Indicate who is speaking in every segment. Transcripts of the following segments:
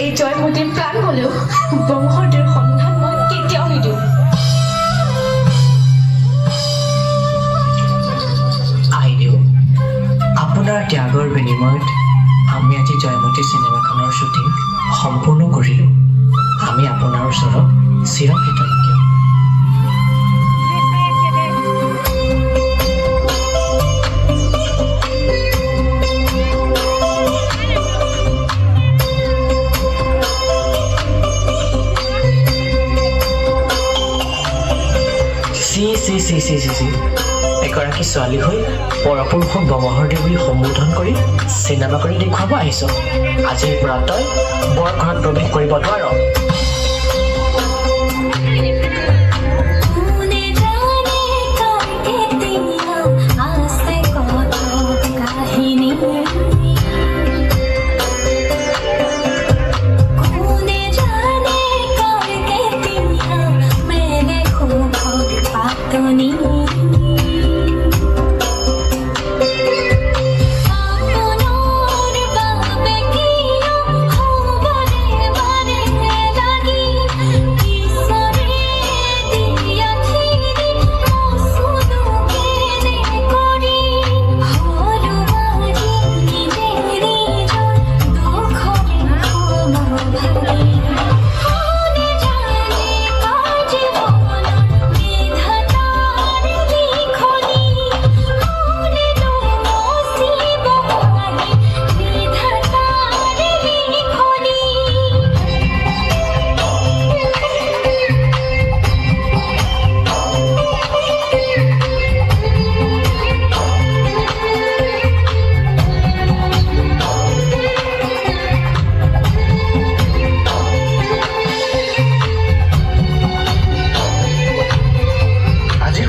Speaker 1: এই জয়মতীৰ প্ৰাণ গ'লেও বংশৰ সন্ধান মই কেতিয়াও নিদিওঁ।
Speaker 2: আইদেউ, আপোনাৰ ত্যাগৰ বিনিময়ত আমি আজি জয়মতী চিনেমাখনৰ শ্বুটিং সম্পূৰ্ণ কৰিলোঁ। আমি আপোনাৰ ওচৰত চিৰকৃতজ্ঞ। এগৰাকী ছোৱালী হৈ পৰপুৰুষক বমহৰদেৱ বুলি সম্বোধন কৰি চিনেমা কৰি দেখুৱাব আহিছ। আজিৰ পৰা তই বৰ ঘৰত প্ৰৱেশ কৰিব নোৱাৰ।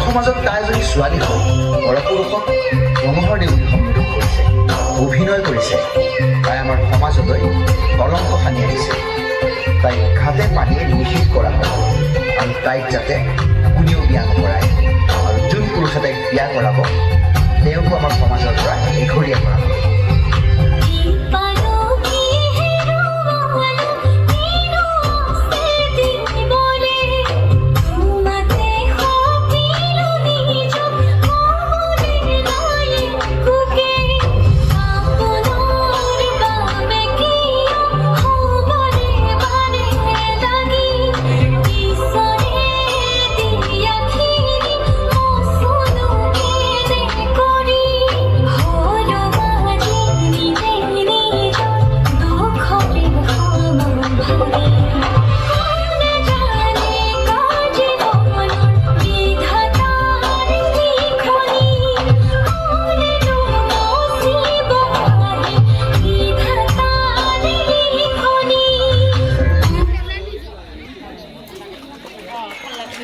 Speaker 3: সমাজত তাই যদি ছোৱালী হয় পৰপুৰুষক বমহৰদেৱ বুলি সম্বোধন কৰিছে, অভিনয় কৰিছে, তাই আমাৰ সমাজলৈ কলংক সানি আহিছে। তাইক ঘাটে পানীয়ে নিষেধ কৰা হয় আৰু তাইক যাতে কোনেও বিয়া নকৰায়, আৰু যোন পুৰুষে তাইক বিয়া কৰাব তেওঁকো আমাৰ সমাজৰ পৰা এঘৰীয়া কৰা হ'ব।